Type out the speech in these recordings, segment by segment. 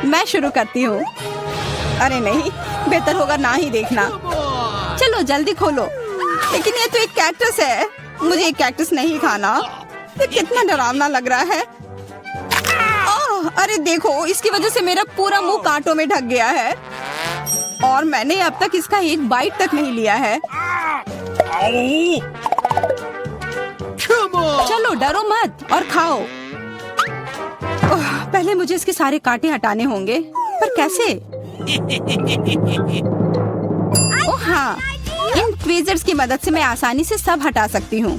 मैं शुरू करती हूँ। अरे नहीं, बेहतर होगा ना ही देखना। चलो जल्दी खोलो। लेकिन ये तो एक कैक्टस है, मुझे एक कैक्टस नहीं खाना। ये कितना डरावना लग रहा है। अरे देखो, इसकी वजह से मेरा पूरा मुंह कांटों में ढक गया है और मैंने अब तक इसका एक बाइट तक नहीं लिया है। चलो डरो मत और खाओ। पहले मुझे इसके सारे कांटे हटाने होंगे, पर कैसे? ओह हाँ, इन ट्वीजर्स की मदद से मैं आसानी से सब हटा सकती हूँ।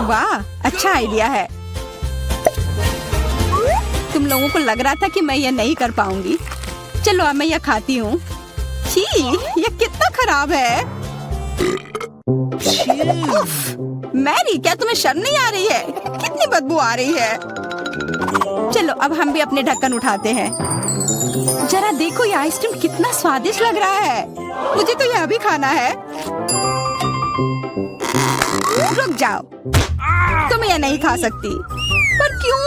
वाह, अच्छा आइडिया है। तुम लोगों को लग रहा था कि मैं यह नहीं कर पाऊंगी। चलो अब मैं यह खाती हूँ। छी, यह कितना खराब है। मैरी, क्या तुम्हें शर्म नहीं आ रही है? कितनी बदबू आ रही है। चलो अब हम भी अपने ढक्कन उठाते हैं। जरा देखो, ये आइसक्रीम कितना स्वादिष्ट लग रहा है। मुझे तो यह भी खाना है। रुक जाओ, तुम यह नहीं खा सकती। पर क्यों?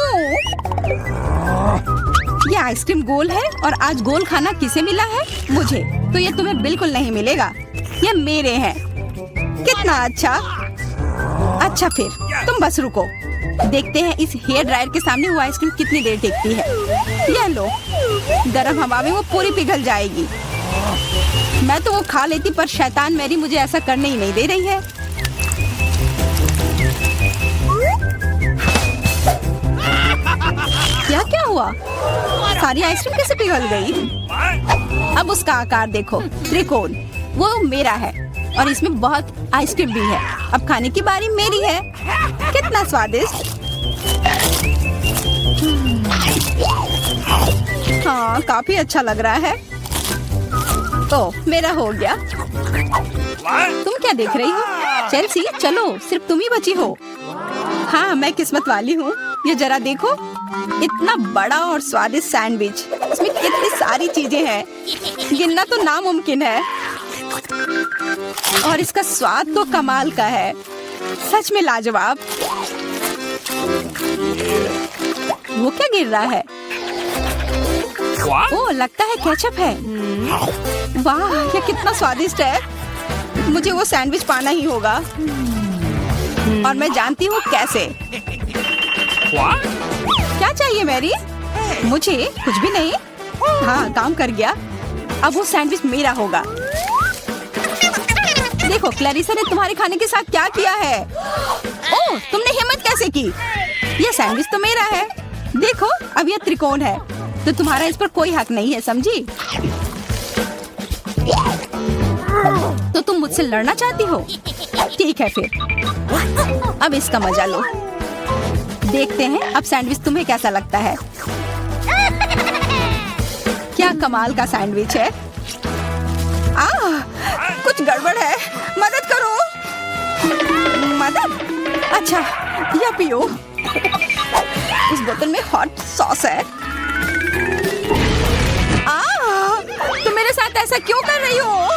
ये आइसक्रीम गोल है और आज गोल खाना किसे मिला है? मुझे। तो ये तुम्हें बिल्कुल नहीं मिलेगा, ये मेरे हैं। कितना अच्छा। अच्छा फिर तुम बस रुको, देखते हैं इस हेयर ड्रायर के सामने वो आइसक्रीम कितनी देर टिकती है। यह लो, गर्म हवा में वो पूरी पिघल जाएगी। मैं तो वो खा लेती, पर शैतान मैरी मुझे ऐसा करने ही नहीं दे रही है। क्या क्या हुआ? सारी आइसक्रीम कैसे पिघल गई? अब उसका आकार देखो, त्रिकोण। वो मेरा है और इसमें बहुत आइसक्रीम भी है। अब खाने की बारी मेरी है। कितना स्वादिष्ट। हाँ, काफी अच्छा लग रहा है। ओह, मेरा हो गया। तुम क्या देख रही हो? चेल्सी, चलो, सिर्फ तुम ही बची हो। हाँ, मैं किस्मत वाली हूँ। ये जरा देखो, इतना बड़ा और स्वादिष्ट सैंडविच। इसमें कितनी सारी चीजें हैं, गिनना तो नामुमकिन है। और इसका स्वाद तो कमाल का है, सच में लाजवाब। वो क्या गिर रहा है? ओह, लगता है केचप है। वाह, ये कितना स्वादिष्ट है। मुझे वो सैंडविच पाना ही होगा और मैं जानती हूँ कैसे। क्या चाहिए मैरी? मुझे कुछ भी नहीं। हाँ, काम कर गया। अब वो सैंडविच मेरा होगा। देखो, क्लैरिसा ने तुम्हारे खाने के साथ क्या किया है। ओह, तुमने हिम्मत कैसे की? ये सैंडविच तो मेरा है। देखो, अब यह त्रिकोण है, तो तुम्हारा इस पर कोई हक नहीं है, समझी? तो तुम मुझसे लड़ना चाहती हो? ठीक है फिर, अब इसका मजा लो। देखते हैं अब सैंडविच तुम्हें कैसा लगता है। क्या कमाल का सैंडविच है। कुछ गड़बड़ है, मदद करो। मदद? अच्छा, या पियो। उस बोतल में हॉट सॉस है। तुम मेरे साथ ऐसा क्यों कर रही हो?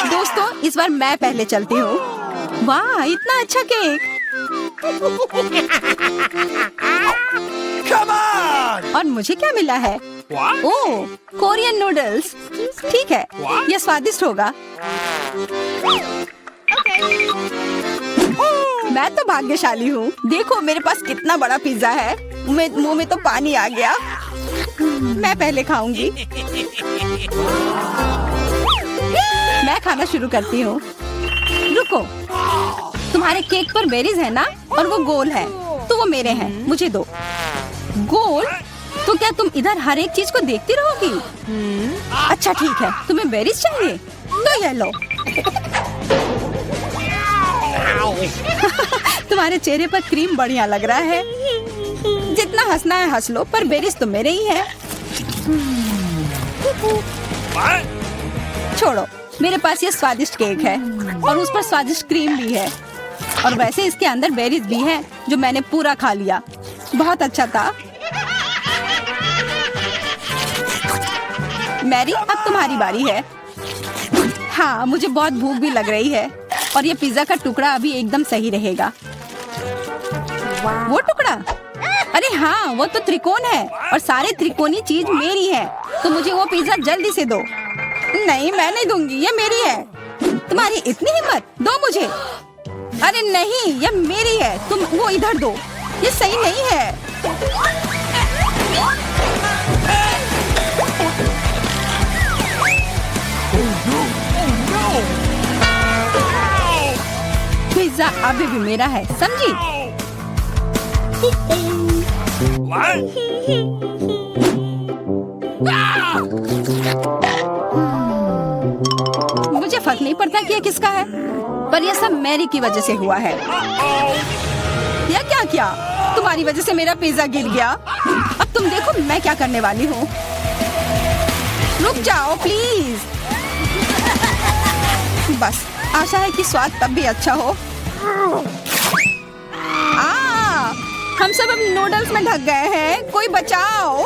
दोस्तों, इस बार मैं पहले चलती हूँ। वाह, इतना अच्छा केक। और मुझे क्या मिला है? ओह, कोरियन नूडल्स। ठीक है, यह स्वादिष्ट होगा। मैं तो भाग्यशाली हूँ। देखो, मेरे पास कितना बड़ा पिज्जा है। मुंह में तो पानी आ गया। मैं पहले खाऊंगी। मैं खाना शुरू करती हूँ। रुको, तुम्हारे केक पर बेरीज है ना, और वो गोल है, तो वो मेरे हैं। मुझे दो। गोल? तो क्या तुम इधर हर एक चीज को देखती रहोगी? अच्छा ठीक है, तुम्हें बेरीज चाहिए तो ये लो। तुम्हारे चेहरे पर क्रीम बढ़िया लग रहा है। जितना हंसना है हंस लो, पर बेरीज तो मेरे ही है। छोड़ो, मेरे पास ये स्वादिष्ट केक है और उस पर स्वादिष्ट क्रीम भी है, और वैसे इसके अंदर बेरीज भी है जो मैंने पूरा खा लिया। बहुत अच्छा था। मैरी, अब तुम्हारी बारी है। हाँ, मुझे बहुत भूख भी लग रही है और ये पिज्जा का टुकड़ा अभी एकदम सही रहेगा। वो टुकड़ा, अरे हाँ, वो तो त्रिकोण है और सारे त्रिकोणी चीज मेरी है, तो मुझे वो पिज्जा जल्दी से दो। नहीं, मैं नहीं दूंगी, ये मेरी है। तुम्हारी इतनी हिम्मत, दो मुझे। अरे नहीं, ये मेरी है, तुम वो इधर दो, ये सही नहीं है। पिज्जा अभी भी मेरा है, समझी? मुझे फर्क नहीं पड़ता कि ये किसका है, पर यह सब मैरी की वजह से हुआ है। यह क्या किया? तुम्हारी वजह से मेरा पिज्जा गिर गया। अब तुम देखो मैं क्या करने वाली हूँ। रुक जाओ प्लीज। बस आशा है कि स्वाद तब भी अच्छा हो। हम सब अब नूडल्स में ढक गए हैं, कोई बचाओ।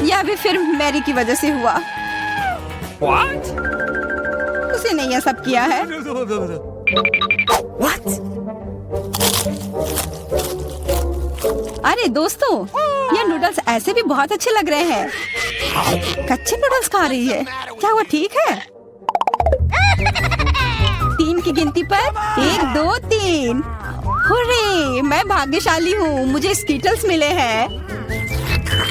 यह भी फिर मैरी की वजह से हुआ। What? उसे नहीं ये सब किया है। What? अरे दोस्तों, ये नूडल्स ऐसे भी बहुत अच्छे लग रहे हैं। कच्चे नूडल्स खा रही है, क्या वो ठीक है? 3 की गिनती पर 1, 2, 3। हुर्रे, मैं भाग्यशाली हूँ, मुझे स्कीटल्स मिले हैं।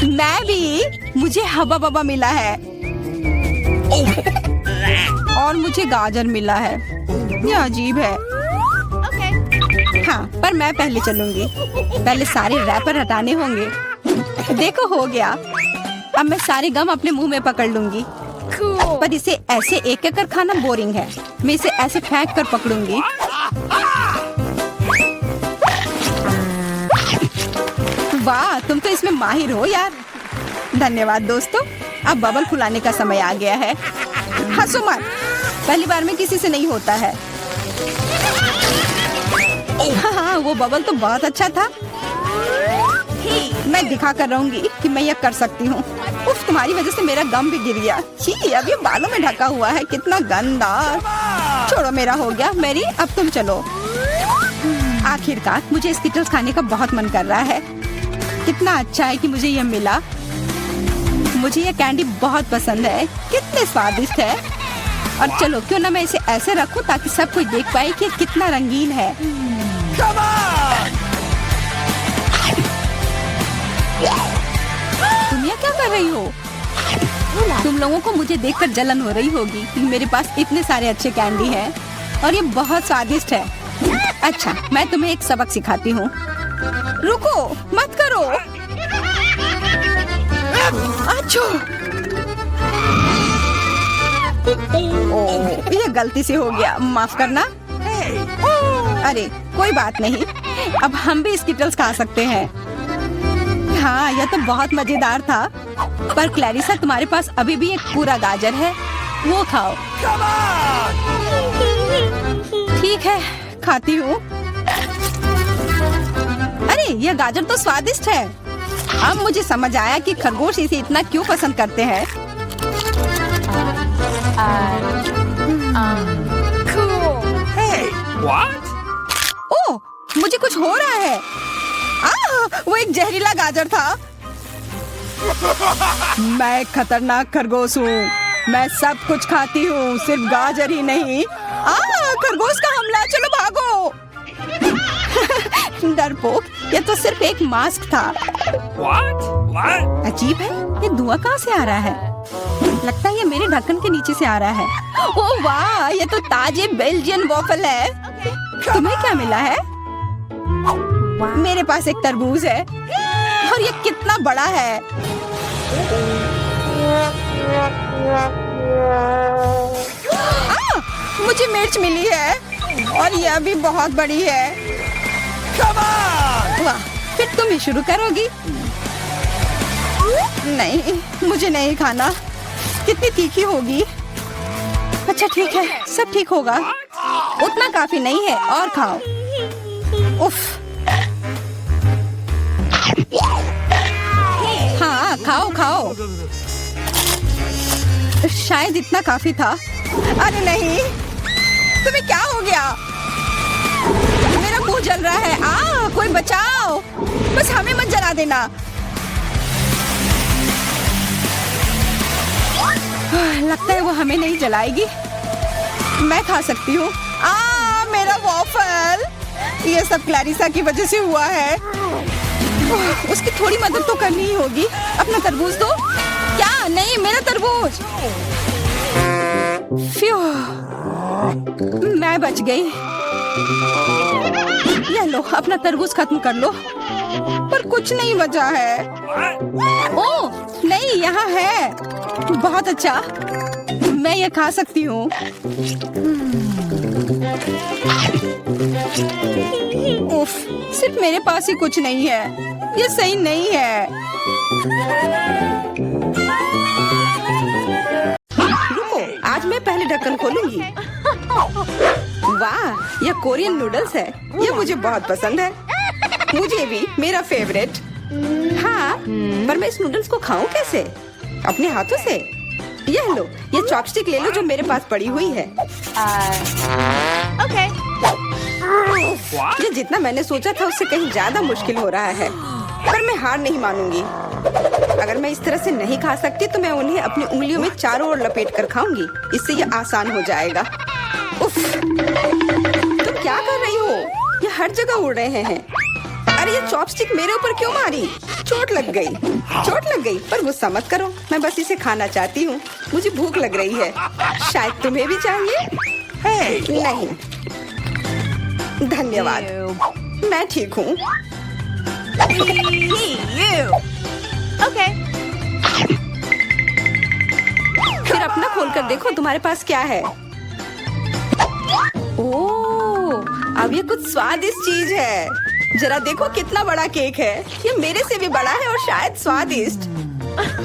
मैं भी, मुझे हबा बबा मिला है और मुझे गाजर मिला है। ये अजीब है। हाँ, पर मैं पहले चलूंगी। पहले सारे रैपर हटाने होंगे। देखो हो गया। अब मैं सारे गम अपने मुंह में पकड़ लूंगी। पर इसे ऐसे एक एक कर खाना बोरिंग है। मैं इसे ऐसे फेंक कर पकड़ूंगी। वाह, तुम तो इसमें माहिर हो यार। धन्यवाद दोस्तों। अब बबल फुलाने का समय आ गया है। हंसो मत, पहली बार में किसी से नहीं होता है। हाँ, वो बबल तो बहुत अच्छा था। मैं दिखा कर रहूंगी कि मैं ये कर सकती हूँ। उफ, तुम्हारी वजह से मेरा गम भी गिर गया। छी, अब ये बालों में ढका हुआ है, कितना गंदा। छोड़ो, मेरा हो गया। मैरी, अब तुम चलो। आखिरकार मुझे स्कीटल्स खाने का बहुत मन कर रहा है। कितना अच्छा है कि मुझे ये मिला। मुझे ये कैंडी बहुत पसंद है, कितने स्वादिष्ट है। और चलो, क्यों ना मैं इसे ऐसे रखूं ताकि सब कोई देख पाए कि कितना रंगीन है। तुम ये क्या कर रही हो? तुम लोगों को मुझे देखकर जलन हो रही होगी कि मेरे पास इतने सारे अच्छे कैंडी हैं और ये बहुत स्वादिष्ट है। अच्छा, मैं तुम्हें एक सबक सिखाती हूँ। रुको, मत करो। अच्छा, ओह, ये गलती से हो गया, माफ करना। अरे कोई बात नहीं, अब हम भी स्कीटल्स खा सकते हैं। हाँ, यह तो बहुत मजेदार था। पर क्लैरिसा, तुम्हारे पास अभी भी एक पूरा गाजर है, वो खाओ। ठीक है, खाती हूँ। अरे यह गाजर तो स्वादिष्ट है। अब मुझे समझ आया कि खरगोश इसे इतना क्यों पसंद करते हैं। ओह, मुझे कुछ हो रहा है। वो एक जहरीला गाजर था। मैं एक खतरनाक खरगोश हूँ। मैं सब कुछ खाती हूँ, सिर्फ गाजर ही नहीं। खरगोश का हमला, चलो भागो। डरपोक, ये तो सिर्फ एक मास्क था। What? अजीब है, ये धुआं कहाँ से आ रहा है? लगता है ये मेरे ढक्कन के नीचे से आ रहा है। ओह वाह, ये तो ताजे बेल्जियन वॉफल है। तुम्हें क्या मिला है? मेरे पास एक तरबूज है और ये कितना बड़ा है। मुझे मिर्च मिली है और यह भी बहुत बड़ी है। वाह, फिर तुम ही शुरू करोगी? नहीं, मुझे नहीं खाना। कितनी तीखी होगी। अच्छा ठीक है, सब ठीक होगा। उतना काफी नहीं है, और खाओ। उफ। हाँ, खाओ खाओ। शायद इतना काफी था। अरे नहीं, तुम्हें क्या हो गया? मेरा मुंह जल रहा है। कोई बचाओ, बस हमें मत जला देना। लगता है वो हमें नहीं जलाएगी। मैं खा सकती हूँ। मेरा वॉफल। ये सब क्लैरिसा की वजह से हुआ है। उसकी थोड़ी मदद तो करनी ही होगी। अपना तरबूज दो। क्या? नहीं, मेरा तरबूज। फ्यू, मैं बच गई। ये लो, अपना तरबूज खत्म कर लो। पर कुछ नहीं बचा है। ओह नहीं, यहाँ है। बहुत अच्छा, मैं ये खा सकती हूँ। उफ, सिर्फ मेरे पास ही कुछ नहीं है। ये सही नहीं है। रुको, आज मैं पहले ढक्कन खोलूंगी। वाह, ये कोरियन नूडल्स है। ये मुझे बहुत पसंद है। मुझे भी, मेरा फेवरेट। हाँ, पर मैं इस नूडल्स को खाऊं कैसे? अपने हाथों से? यह लो, ये चॉपस्टिक ले लो जो मेरे पास पड़ी हुई है। Okay. ये जितना मैंने सोचा था उससे कहीं ज्यादा मुश्किल हो रहा है। पर मैं हार नहीं मानूंगी। अगर मैं इस तरह से नहीं खा सकती तो मैं उन्हें अपनी उंगलियों में चारों ओर लपेट कर खाऊंगी। इससे ये आसान हो जाएगा। उफ, तुम क्या कर रही हो? ये हर जगह उड़ रहे हैं। अरे ये चॉपस्टिक मेरे ऊपर क्यों मारी? चोट लग गई। पर गुस्सा मत करो, मैं बस इसे खाना चाहती हूँ। मुझे भूख लग रही है। शायद तुम्हें भी चाहिए? नहीं, धन्यवाद। मैं ठीक हूँ। Okay. फिर अपना खोल कर देखो तुम्हारे पास क्या है। ओह, अब ये कुछ स्वादिष्ट चीज है। जरा देखो कितना बड़ा केक है। ये मेरे से भी बड़ा है और शायद स्वादिष्ट।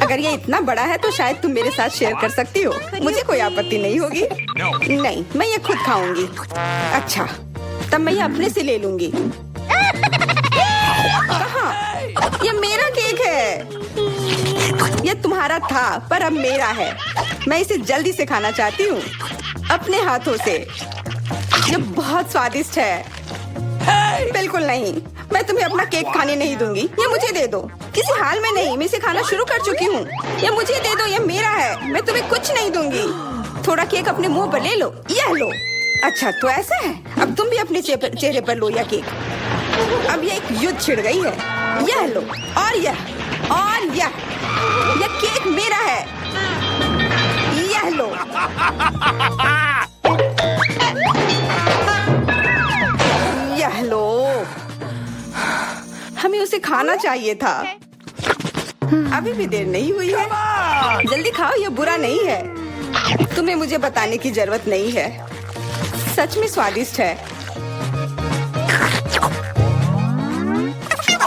अगर ये इतना बड़ा है तो शायद तुम मेरे साथ शेयर कर सकती हो। मुझे कोई आपत्ति नहीं होगी। नहीं, मैं ये खुद खाऊंगी। अच्छा, तब मैं ये अपने से ले लूंगी। कहाँ? ये मेरा केक है। ये तुम्हारा था पर अब मेरा है। मैं इसे जल्दी से खाना चाहती हूँ, अपने हाथों से। ये बहुत स्वादिष्ट है। बिल्कुल नहीं, मैं तुम्हें अपना केक खाने नहीं दूंगी। ये मुझे दे दो। किसी हाल में नहीं, मैं इसे खाना शुरू कर चुकी हूँ। ये मुझे दे दो, ये मेरा है। मैं तुम्हें कुछ नहीं दूंगी। थोड़ा केक अपने मुंह पर ले लो। यह लो। अच्छा, तो ऐसा है। अब तुम भी अपने चेहरे पर लो यह केक। अब ये एक युद्ध छिड़ गई है। यह लो, और यह केक मेरा है। यह लो। यह लो। हमें उसे खाना चाहिए था। अभी भी देर नहीं हुई है। जल्दी खाओ, यह बुरा नहीं है। तुम्हें मुझे बताने की जरूरत नहीं है। सच में स्वादिष्ट है।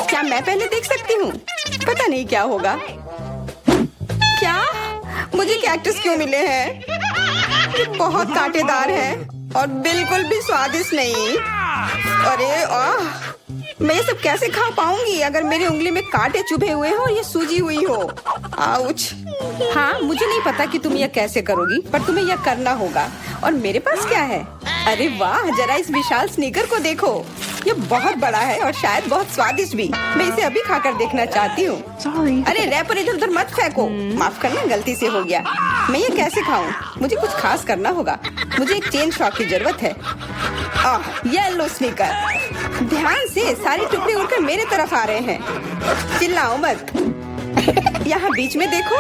क्या मैं पहले देख सकती हूँ? पता नहीं क्या होगा। क्या? मुझे कैक्टस क्यों मिले हैं? ये बहुत कांटेदार है और बिल्कुल भी स्वादिष्ट नहीं। अरे मैं ये सब कैसे खा पाऊंगी अगर मेरी उंगली में कांटे चुभे हुए हो और ये सूजी हुई हो। आउच। हाँ, मुझे नहीं पता कि तुम यह कैसे करोगी, पर तुम्हें यह करना होगा। और मेरे पास क्या है? अरे वाह, जरा इस विशाल स्नीकर को देखो। ये बहुत बड़ा है और शायद बहुत स्वादिष्ट भी। मैं इसे अभी खाकर देखना चाहती हूँ। अरे रैपर इधर उधर मत फेंको। माफ करना, गलती से हो गया। मैं ये कैसे खाऊं? मुझे कुछ खास करना होगा। मुझे एक चेन शॉक की जरूरत है। ये लो स्नीकर। ध्यान से, सारे टुकड़े उड़कर मेरे तरफ आ रहे हैं। चिल्लाओ मत। यहाँ बीच में देखो,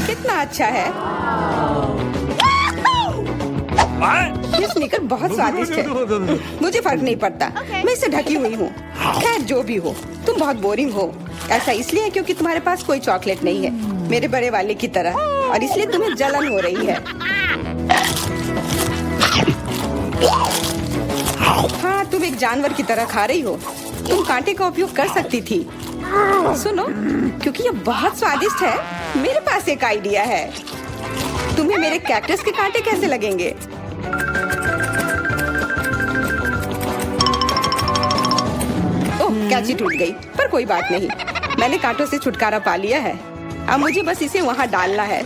कितना अच्छा है। ये स्नीकर बहुत स्वादिष्ट है। मुझे फर्क नहीं पड़ता, मैं इसे ढकी हुई हूँ। खैर जो भी हो, तुम बहुत बोरिंग हो। ऐसा इसलिए है क्योंकि तुम्हारे पास कोई चॉकलेट नहीं है, मेरे बड़े वाले की तरह, और इसलिए तुम्हें जलन हो रही है। हाँ, तुम एक जानवर की तरह खा रही हो। तुम कांटे का उपयोग कर सकती थी। सुनो, क्योंकि ये बहुत स्वादिष्ट है, मेरे पास एक आइडिया है। तुम्हें मेरे कैक्टस के कांटे कैसे लगेंगे? ओह, कैंची टूट गई, पर कोई बात नहीं। मैंने कांटों से छुटकारा पा लिया है। अब मुझे बस इसे वहाँ डालना है।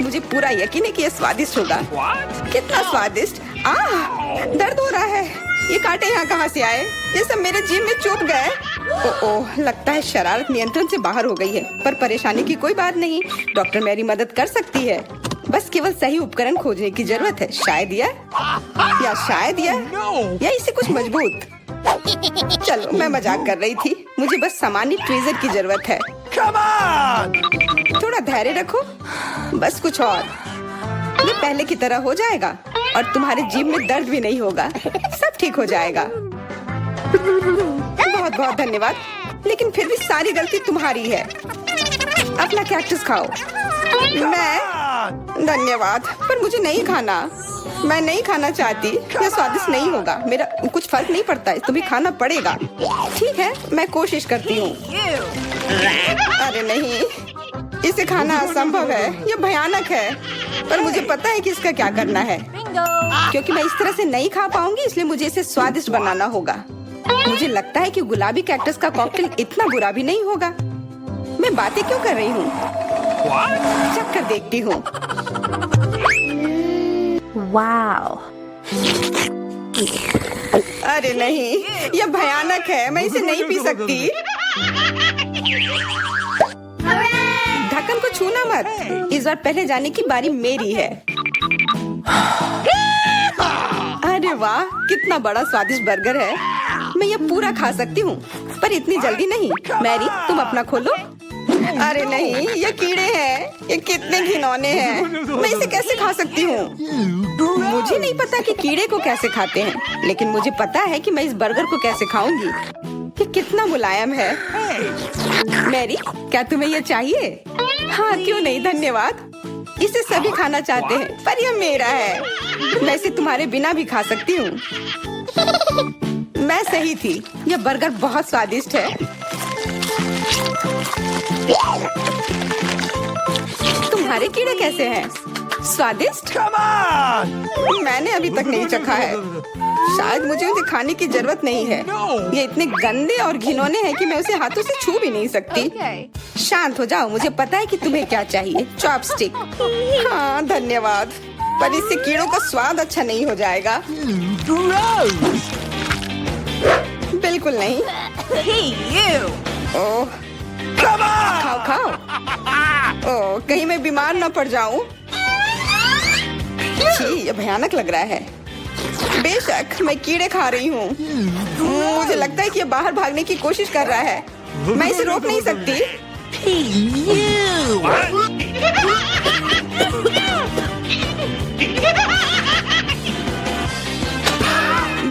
मुझे मुझे पूरा यकीन है कि ये स्वादिष्ट होगा। कितना स्वादिष्ट। दर्द हो रहा है। ये कांटे यहाँ कहाँ से आए? ये सब मेरे जीभ में चुभ गए। ओह, लगता है शरारत नियंत्रण से बाहर हो गई है, पर परेशानी की कोई बात नहीं। डॉक्टर मेरी मदद कर सकती है। बस केवल सही उपकरण खोजने की जरूरत है। शायद या इससे कुछ मजबूत। चलो, मैं मजाक कर रही थी। मुझे बस सामान्य ट्वीजर की जरूरत है। थोड़ा धैर्य रखो, बस कुछ और। ये पहले की तरह हो जाएगा और तुम्हारे जीभ में दर्द भी नहीं होगा। सब ठीक हो जाएगा। बहुत बहुत धन्यवाद, लेकिन फिर भी सारी गलती तुम्हारी है। अपना कैक्टस खाओ। धन्यवाद, पर मुझे नहीं खाना। मैं नहीं खाना चाहती। यह स्वादिष्ट नहीं होगा। मेरा कुछ फर्क नहीं पड़ता है, तुम्हें खाना पड़ेगा। ठीक है, मैं कोशिश करती हूँ। अरे नहीं, इसे खाना असंभव है। यह भयानक है, पर मुझे पता है कि इसका क्या करना है। क्योंकि मैं इस तरह से नहीं खा पाऊंगी, इसलिए मुझे इसे स्वादिष्ट बनाना होगा। मुझे लगता है कि गुलाबी कैक्टस का कॉकटेल इतना बुरा भी नहीं होगा। मैं बातें क्यों कर रही हूँ? चख कर देखती हूँ। Wow. अरे नहीं, यह भयानक है। मैं इसे नहीं पी सकती। ढक्कन को छूना मत। इस बार पहले जाने की बारी मेरी है। अरे वाह, कितना बड़ा स्वादिष्ट बर्गर है। मैं ये पूरा खा सकती हूँ, पर इतनी जल्दी नहीं। मैरी, तुम अपना खोलो। अरे नहीं, ये कीड़े हैं। ये कितने घिनौने हैं। मैं इसे कैसे खा सकती हूँ? मुझे नहीं पता कि कीड़े को कैसे खाते हैं, लेकिन मुझे पता है कि मैं इस बर्गर को कैसे खाऊंगी। ये कितना मुलायम है। मैरी, क्या तुम्हें ये चाहिए? हाँ, क्यों नहीं, धन्यवाद। इसे सभी खाना चाहते हैं, पर यह मेरा है। मैं इसे तुम्हारे बिना भी खा सकती हूँ। मैं सही थी, यह बर्गर बहुत स्वादिष्ट है। तुम्हारे कीड़े कैसे हैं? स्वादिष्ट? मैंने अभी तक नहीं चखा है। शायद मुझे उसे खाने की जरूरत नहीं है। ये इतने गंदे और घिनौने हैं कि मैं उसे हाथों से छू भी नहीं सकती। शांत हो जाओ, मुझे पता है कि तुम्हें क्या चाहिए। चॉपस्टिक। हाँ, धन्यवाद, पर इससे कीड़ों का स्वाद अच्छा नहीं हो जाएगा। बिल्कुल नहीं। ओह, खाओ खाओ। ओह, कहीं मैं बीमार न पड़ जाऊं। छी, ये भयानक लग रहा है। बेशक मैं कीड़े खा रही हूँ। मुझे लगता है कि ये बाहर भागने की कोशिश कर रहा है। मैं इसे रोक नहीं सकती।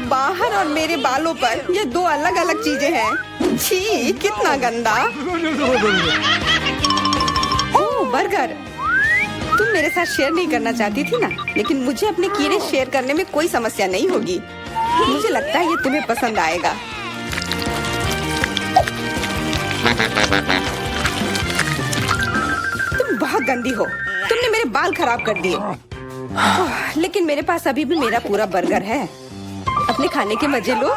बाहर और मेरे बालों पर ये दो अलग अलग चीजें हैं। छी, कितना गंदा। ओह, बर्गर। तुम मेरे साथ शेयर नहीं करना चाहती थी ना, लेकिन मुझे अपने कीड़े शेयर करने में कोई समस्या नहीं होगी। मुझे लगता है ये तुम्हें पसंद आएगा। तुम बहुत गंदी हो। तुमने मेरे बाल खराब कर दिए। लेकिन मेरे पास अभी भी मेरा पूरा बर्गर है। अपने खाने के मजे लो।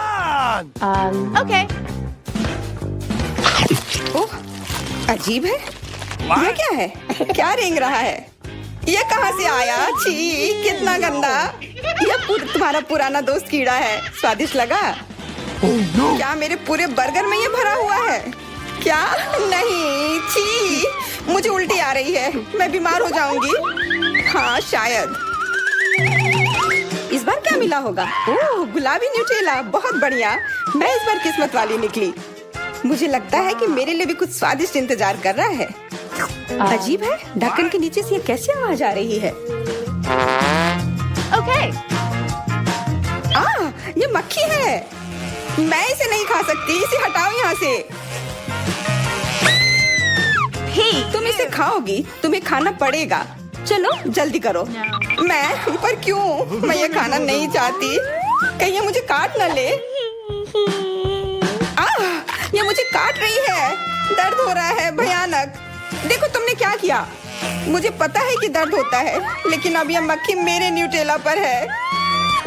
Okay. ओह, अजीब है। ये क्या है? क्या रेंग रहा है? ये कहाँ से आया? छी, कितना गंदा। यह तुम्हारा पुराना दोस्त कीड़ा है। स्वादिष्ट लगा? क्या मेरे पूरे बर्गर में ये भरा हुआ है? क्या? नहीं, छी, मुझे उल्टी आ रही है। मैं बीमार हो जाऊंगी। हाँ, शायद। इस बार क्या मिला होगा? ओह, गुलाबी न्यूटेला, बहुत बढ़िया। मैं इस बार किस्मत वाली निकली। मुझे लगता है कि मेरे लिए भी कुछ स्वादिष्ट इंतजार कर रहा है। अजीब है, ढक्कन के नीचे से ये कैसी आवाज आ रही है? Okay. ये मक्खी है। मैं इसे नहीं खा सकती। इसे हटाओ यहाँ से। तुम इसे खाओगी, तुम्हें खाना पड़ेगा। चलो जल्दी करो। मैं पर क्यों? मैं ये खाना नहीं चाहती। कहीं ये मुझे काट न ले। ये मुझे काट रही है। दर्द हो रहा है, भयानक। देखो तुमने क्या किया। मुझे पता है कि दर्द होता है, लेकिन अब यह मक्खी मेरे न्यूटेला पर है।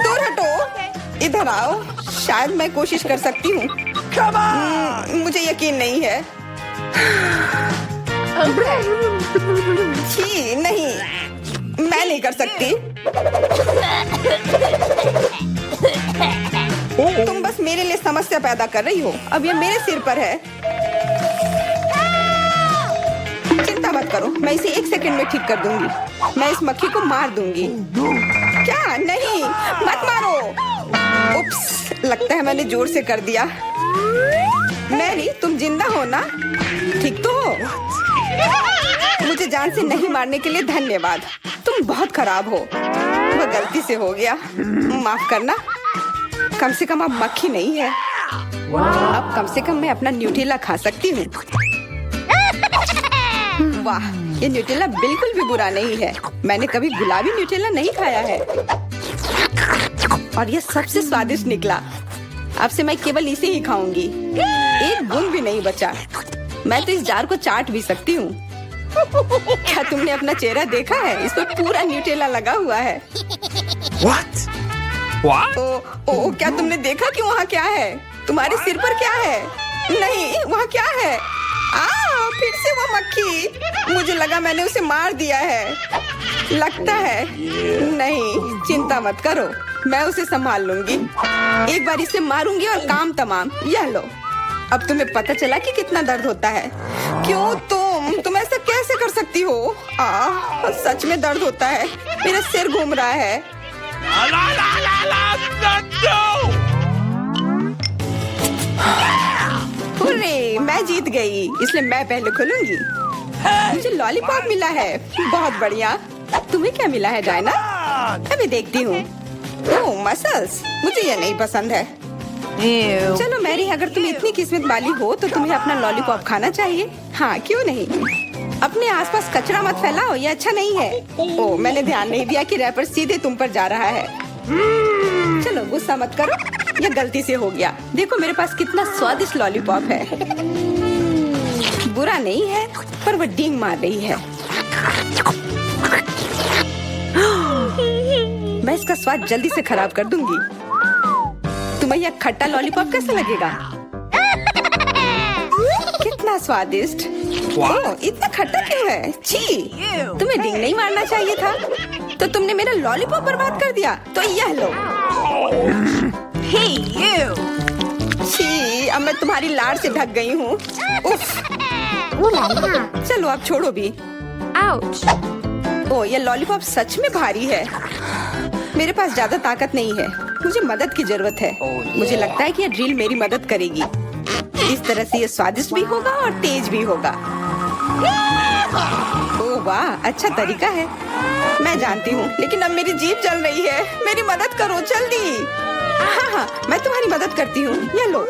दूर हटो। इधर आओ। शायद मैं कोशिश कर सकती हूँ। मुझे यकीन नहीं है। छी, नहीं। मैं नहीं कर सकती। तुम बस मेरे लिए समस्या पैदा कर रही हो। अब ये मेरे सिर पर है। चिंता मत करो, मैं इसे 1 सेकंड में ठीक कर दूंगी। मैं इस मक्खी को मार दूंगी। क्या? नहीं, मत मारो। उप्स, लगता है मैंने जोर से कर दिया। मैरी, तुम जिंदा हो ना? ठीक तो हो? मुझे जान से नहीं मारने के लिए धन्यवाद। तुम बहुत खराब हो। वो गलती से हो गया, माफ करना। कम से कम अब मक्खी नहीं है। अब कम से कम मैं अपना न्यूटेला खा सकती हूँ। वाह, ये न्यूटेला बिल्कुल भी बुरा नहीं है। मैंने कभी गुलाबी न्यूटेला नहीं खाया है और ये सबसे स्वादिष्ट निकला। अब से मैं केवल इसे ही खाऊंगी। एक बूंद भी नहीं बचा। मैं तो इस जार को चाट भी सकती हूँ। क्या तुमने अपना चेहरा देखा है? इस पर पूरा न्यूटेला लगा हुआ है। What? What? ओ, क्या तुमने देखा कि वहाँ क्या है? तुम्हारे सिर पर क्या है? नहीं, वहाँ क्या है? फिर से वो मक्खी। मुझे लगा मैंने उसे मार दिया है। लगता है नहीं। चिंता मत करो, मैं उसे संभाल लूंगी। एक बार इसे मारूंगी और काम तमाम। यह लो। अब तुम्हें पता चला कि कितना दर्द होता है। क्यों तुम ऐसा कैसे कर सकती हो? सच में दर्द होता है। मेरा सिर घूम रहा है। हुर्रे, मैं जीत गई, इसलिए मैं पहले खोलूंगी। मुझे लॉलीपॉप मिला है। बहुत बढ़िया। तुम्हें क्या मिला है डायना? अभी देखती हूँ। ओह, मसल्स। मुझे ये नहीं पसंद है। चलो मैरी, अगर तुम इतनी किस्मत वाली हो तो तुम्हें अपना लॉलीपॉप खाना चाहिए। हाँ, क्यों नहीं। अपने आसपास कचरा मत फैलाओ, ये अच्छा नहीं है। ओह, मैंने ध्यान नहीं दिया कि रैपर सीधे तुम पर जा रहा है। चलो गुस्सा मत करो, ये गलती से हो गया। देखो मेरे पास कितना स्वादिष्ट लॉलीपॉप है। बुरा नहीं है, पर वो डींग मार रही है। मैं इसका स्वाद जल्दी से खराब कर दूंगी। तुम्हें यह खट्टा लॉलीपॉप कैसा लगेगा? कितना स्वादिष्ट। ओह, इतना खट्टा क्यों है? छी, तुम्हें डींग नहीं मारना चाहिए था। तो तुमने मेरा लॉलीपॉप बर्बाद कर दिया। तो यह लो। छी, अब मैं तुम्हारी लाड़ से ढक गई हूँ। चलो अब छोड़ो भी। ओह, ये लॉलीपॉप सच में भारी है। मेरे पास ज्यादा ताकत नहीं है। मुझे मदद की जरूरत है। मुझे लगता है कि ये ड्रिल मेरी मदद करेगी। इस तरह से ये स्वादिष्ट भी होगा और तेज भी होगा। ओह वाह, अच्छा तरीका है। मैं जानती हूँ, लेकिन अब मेरी जीभ जल रही है। मेरी मदद करो जल्दी। हाँ, मैं तुम्हारी मदद करती हूँ। ये लो।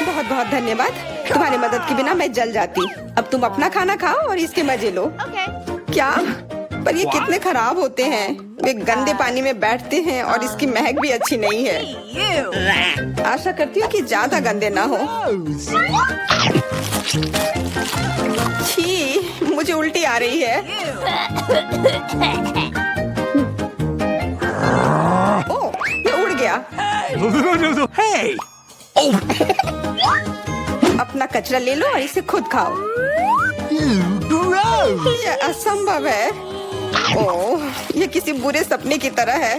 बहुत बहुत धन्यवाद। तुम्हारी मदद के बिना मैं जल जाती। अब तुम अपना खाना खाओ और इसके मजे लो। क्या? पर ये कितने खराब होते हैं। वे गंदे पानी में बैठते हैं और इसकी महक भी अच्छी नहीं है। आशा करती हूँ कि ज्यादा गंदे ना हो। छी, मुझे उल्टी आ रही है। ओह, ये उड़ गया। Hey! अपना कचरा ले लो और इसे खुद खाओ। ये असंभव है। ओह, ये किसी बुरे सपने की तरह है।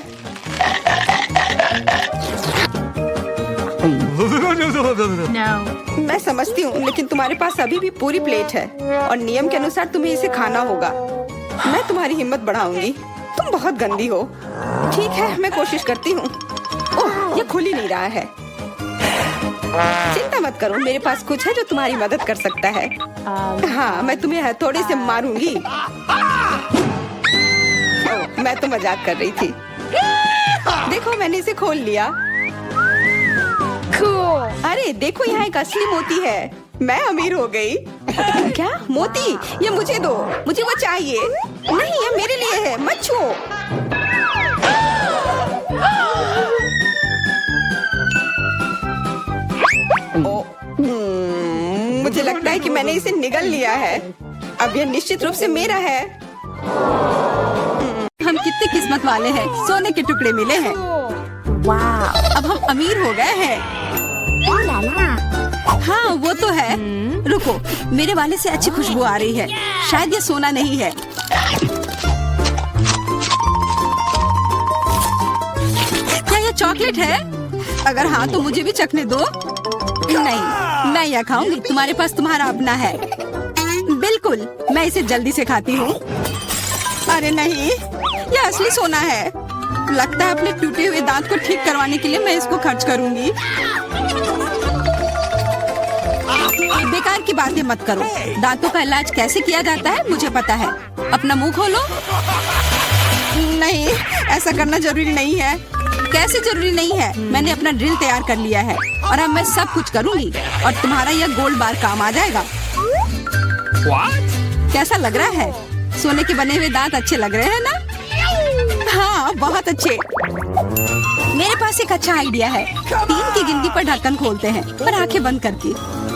मैं समझती हूँ, लेकिन तुम्हारे पास अभी भी पूरी प्लेट है और नियम के अनुसार तुम्हें इसे खाना होगा। मैं तुम्हारी हिम्मत बढ़ाऊंगी। तुम बहुत गंदी हो। ठीक है, मैं कोशिश करती हूँ। ओह, ये खुल ही नहीं रहा है। चिंता मत करो, मेरे पास कुछ है जो तुम्हारी मदद कर सकता है। हाँ, मैं तुम्हें हथौड़े से मारूंगी। ओह, मैं तो मजाक कर रही थी। देखो, मैंने इसे खोल लिया। अरे देखो, यहाँ एक असली मोती है। मैं अमीर हो गई। क्या? मोती? ये मुझे दो। मुझे वो चाहिए। नहीं, ये मेरे लिए है। मत छुओ। मुझे लगता है कि मैंने इसे निगल लिया है। अब यह निश्चित रूप से मेरा है। हम कितने किस्मत वाले हैं। सोने के टुकड़े मिले हैं। Wow. अब हम अमीर हो गए हैं। हाँ वो तो है। रुको, मेरे वाले से अच्छी खुशबू आ रही है। शायद ये सोना नहीं है। क्या ये चॉकलेट है? अगर हाँ तो मुझे भी चखने दो। नहीं, मैं यह खाऊंगी। तुम्हारे पास तुम्हारा अपना है। बिल्कुल, मैं इसे जल्दी से खाती हूँ। अरे नहीं, यह असली सोना है। लगता है अपने टूटे हुए दांत को ठीक करवाने के लिए मैं इसको खर्च करूंगी। बेकार की बातें मत करो। दांतों का इलाज कैसे किया जाता है मुझे पता है। अपना मुंह खोलो। नहीं, ऐसा करना जरूरी नहीं है। कैसे जरूरी नहीं है? मैंने अपना ड्रिल तैयार कर लिया है और अब मैं सब कुछ करूंगी और तुम्हारा यह गोल्ड बार काम आ जाएगा। What? कैसा लग रहा है? सोने के बने हुए दांत अच्छे लग रहे हैं ना? हाँ, बहुत अच्छे। मेरे पास एक अच्छा आइडिया है। 3 की गिनती पर ढक्कन खोलते हैं पर आंखें बंद करके।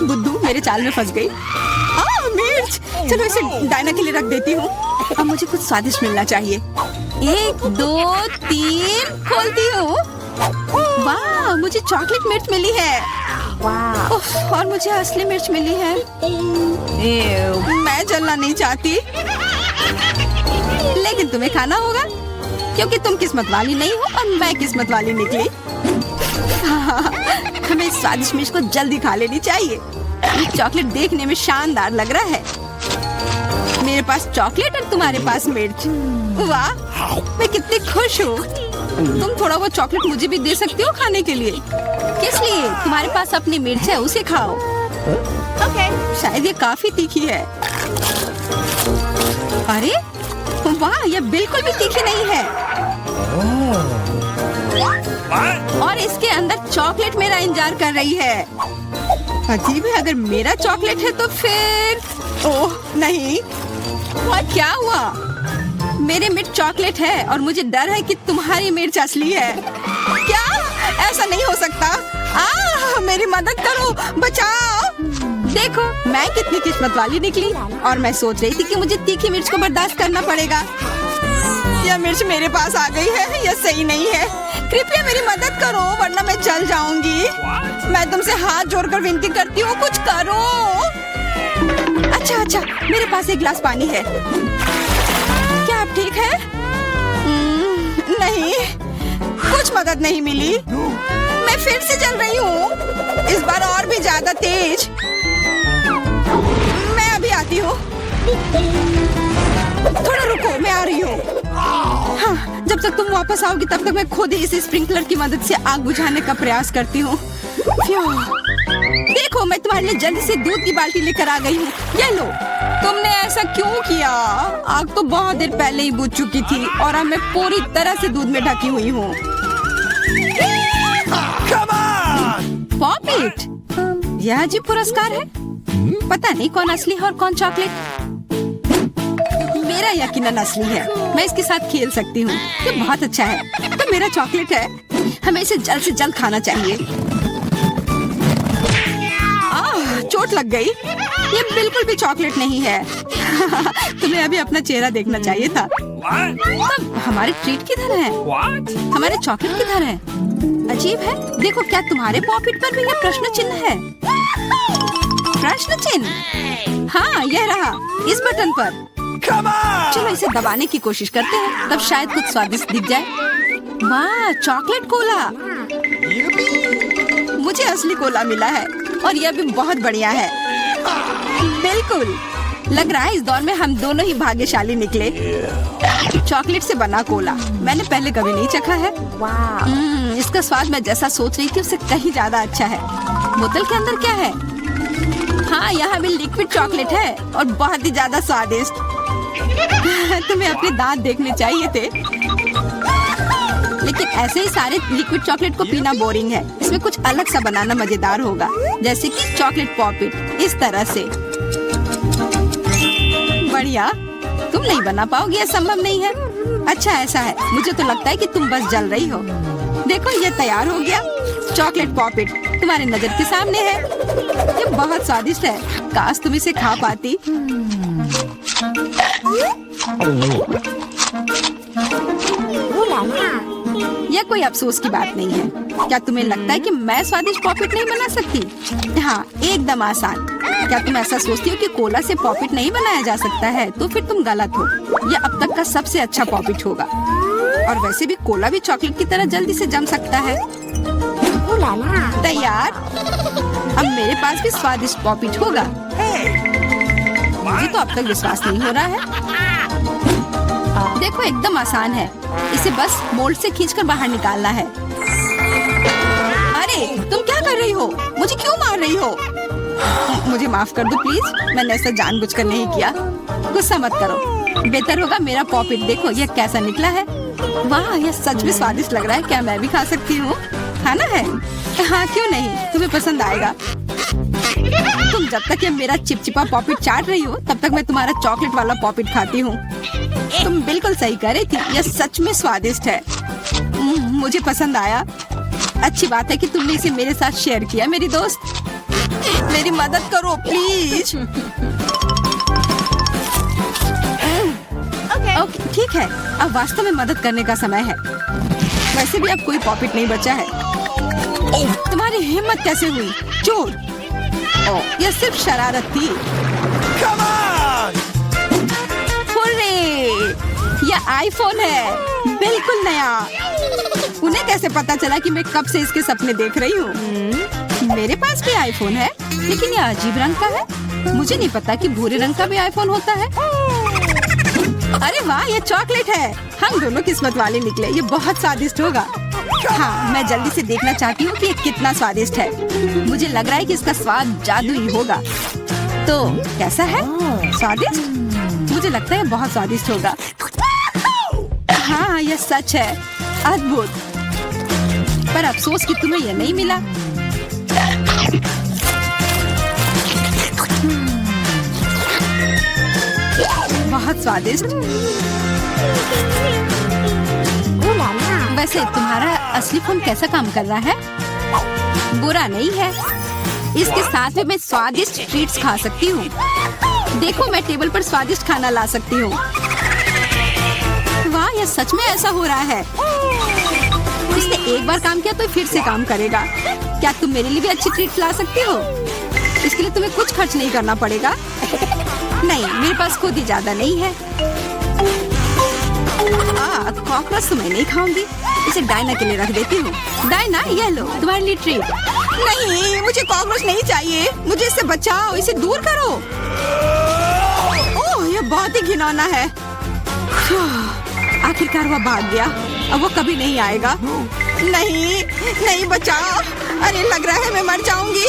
बुद्धू मेरे चाल में फंस गई। मिर्च। चलो इसे डायना के लिए रख देती हूँ। अब मुझे कुछ स्वादिष्ट मिलना चाहिए। 1 2 3 खोलती हूँ। वाह, मुझे चॉकलेट मिर्च मिली है। Wow. उफ, और मुझे असली मिर्च मिली है। मैं जलना नहीं चाहती, लेकिन तुम्हें खाना होगा क्योंकि तुम किस्मत वाली नहीं हो और मैं किस्मत वाली निकली। हमें इस स्वादिष्ट मिर्च को जल्दी खा लेनी चाहिए। ये चॉकलेट देखने में शानदार लग रहा है। मेरे पास चॉकलेट और तुम्हारे पास मिर्च। वाह, मैं कितनी खुश हूँ। तुम थोड़ा वो चॉकलेट मुझे भी दे सकती हो खाने के लिए। किस लिए? तुम्हारे पास अपनी मिर्च है, उसे खाओ। Okay. शायद ये काफी तीखी है। अरे वाह, ये बिल्कुल भी तीखी नहीं है। What? और इसके अंदर चॉकलेट मेरा इंतजार कर रही है। अजीब है, अगर मेरा चॉकलेट है तो फिर ओह नहीं। क्या हुआ? मेरे मिर्च चॉकलेट है और मुझे डर है कि तुम्हारी मिर्च असली है। क्या? ऐसा नहीं हो सकता। मेरी मदद करो, बचाओ। देखो, मैं कितनी किस्मत वाली निकली और मैं सोच रही थी कि मुझे तीखी मिर्च को बर्दाश्त करना पड़ेगा। यह मिर्च मेरे पास आ गई है। यह सही नहीं है। कृपया मेरी मदद करो वरना मैं जल जाऊंगी। मैं तुमसे हाथ जोड़कर विनती करती हूँ, कुछ करो। अच्छा, मेरे पास एक गिलास पानी है। क्या आप ठीक है? नहीं, कुछ मदद नहीं मिली। मैं फिर से जल रही हूँ, इस बार और भी ज्यादा तेज। मैं अभी आती हूँ। थोड़ा रुको, मैं आ रही हूँ। हाँ, जब तक तुम वापस आओगी तब तक मैं खुद ही इस स्प्रिंकलर की मदद से आग बुझाने का प्रयास करती हूँ। देखो, मैं तुम्हारे लिए जल्दी से दूध की बाल्टी लेकर आ गई हूँ। ये लो। तुमने ऐसा क्यों किया? आग तो बहुत देर पहले ही बुझ चुकी थी और अब मैं पूरी तरह से दूध में ढकी हुई हूँ। Come on! पॉपिट, यह अजीब पुरस्कार है। पता नहीं कौन असली है और कौन चॉकलेट। मेरा यकीनन असली है। मैं इसके साथ खेल सकती हूँ। ये बहुत अच्छा है। तो मेरा चॉकलेट है। हमें इसे जल्द से जल्द खाना चाहिए। चोट लग गई। ये बिल्कुल भी चॉकलेट नहीं है। तुम्हें अभी अपना चेहरा देखना चाहिए था। What? तब हमारे ट्रीट किधर है? What? हमारे चॉकलेट किधर है? अजीब है। देखो, क्या तुम्हारे पॉकेट पर भी यह प्रश्न चिन्ह है? प्रश्न चिन्ह? हाँ, यह रहा, इस बटन पर। Come on! चलो इसे दबाने की कोशिश करते हैं, तब शायद कुछ स्वादिष्ट दिख जाए। वाह, चॉकलेट कोला। मुझे असली कोला मिला है और यह भी बहुत बढ़िया है। बिल्कुल, लग रहा है इस दौर में हम दोनों ही भाग्यशाली निकले। चॉकलेट से बना कोला मैंने पहले कभी नहीं चखा है। Wow. इसका स्वाद मैं जैसा सोच रही थी उससे कहीं ज्यादा अच्छा है। बोतल के अंदर क्या है? हाँ, यहाँ भी लिक्विड चॉकलेट है और बहुत ही ज्यादा स्वादिष्ट। तुम्हें अपने दांत देखने चाहिए थे। लेकिन ऐसे ही सारे लिक्विड चॉकलेट को पीना बोरिंग है। इसमें कुछ अलग सा बनाना मजेदार होगा, जैसे कि चॉकलेट पॉपिट इस तरह से। बढ़िया। तुम नहीं बना पाओगी, यह संभव नहीं है। अच्छा, ऐसा है। मुझे तो लगता है कि तुम बस जल रही हो। देखो, ये तैयार हो गया। चॉकलेट पॉपिट तुम्हारे नजर के सामने है। ये बहुत स्वादिष्ट है। काश तुम इसे खा पाती। यह कोई अफसोस की बात नहीं है। क्या तुम्हें लगता है कि मैं स्वादिष्ट पॉपिट नहीं बना सकती? हाँ, एकदम आसान। क्या तुम ऐसा सोचती हो कि कोला से पॉपिट नहीं बनाया जा सकता है? तो फिर तुम गलत हो। यह अब तक का सबसे अच्छा पॉपिट होगा। और वैसे भी कोला भी चॉकलेट की तरह जल्दी से जम सकता है। तैयार? अब मेरे पास भी स्वादिष्ट पॉपिट होगा। मुझे तो अब तक विश्वास नहीं हो रहा है। देखो, एकदम आसान है। इसे बस मोल्ड से खींचकर बाहर निकालना है। अरे, तुम क्या कर रही हो? मुझे क्यों मार रही हो? मुझे माफ कर दो प्लीज। मैंने ऐसा जानबूझकर नहीं किया। गुस्सा मत करो। बेहतर होगा मेरा पॉपिट देखो यह कैसा निकला है। वाह, यह सच में स्वादिष्ट लग रहा है। क्या मैं भी खा सकती हूँ? खाना है? हाँ, क्यों नहीं, तुम्हें पसंद आएगा। तुम जब तक ये मेरा चिपचिपा पॉपिट चाट रही हो तब तक मैं तुम्हारा चॉकलेट वाला पॉपिट खाती हूँ। तुम बिल्कुल सही कह रही थी, यह सच में स्वादिष्ट है। मुझे पसंद आया। अच्छी बात है कि तुमने इसे मेरे साथ शेयर किया। मेरी दोस्त, मेरी मदद करो प्लीज। ओके, ठीक है। अब वास्तव में मदद करने का समय है। वैसे भी अब कोई पॉपिट नहीं बचा है। तुम्हारी हिम्मत कैसे हुई? चोर! यह सिर्फ शरारत थी। Come on! हुर्रे! यह आईफोन है, बिल्कुल नया। उन्हें कैसे पता चला कि मैं कब से इसके सपने देख रही हूँ? मेरे पास भी आईफोन है, लेकिन यह अजीब रंग का है। मुझे नहीं पता कि भूरे रंग का भी आईफोन होता है। अरे वाह, यह चॉकलेट है। हम दोनों किस्मत वाले निकले। ये बहुत स्वादिष्ट होगा। हाँ, मैं जल्दी से देखना चाहती हूँ कि ये कितना स्वादिष्ट है। मुझे लग रहा है कि इसका स्वाद जादुई होगा। तो कैसा है? स्वादिष्ट? मुझे लगता है बहुत स्वादिष्ट होगा। हाँ, यह सच है। अद्भुत। पर अफसोस कि तुम्हें यह नहीं मिला। बहुत स्वादिष्ट। वैसे तुम्हारा असली फोन कैसा काम कर रहा है? बुरा नहीं है। इसके साथ में मैं स्वादिष्ट ट्रीट्स खा सकती हूँ। देखो, मैं टेबल पर स्वादिष्ट खाना ला सकती हूँ। वाह, यह सच में ऐसा हो रहा है। इसने एक बार काम किया तो फिर से काम करेगा। क्या तुम मेरे लिए भी अच्छी ट्रीट ला सकती हो? इसके लिए तुम्हें कुछ खर्च नहीं करना पड़ेगा। नहीं, मेरे पास खुद ही ज्यादा नहीं है। कॉकरोच तो मैं नहीं खाऊंगी। इसे डायना के लिए रख देती हूँ। डायना, ये लो तुम्हारे लिए ट्रीट। नहीं, मुझे कॉकरोच नहीं चाहिए। मुझे इससे बचाओ, इसे दूर करो। ओह, ये बहुत ही घिनौना है। आखिरकार वह भाग गया। अब वो कभी नहीं आएगा। नहीं, नहीं, बचाओ। अरे, लग रहा है मैं मर जाऊंगी।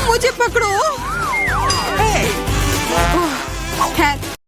मुझे पकड़ो। खैर,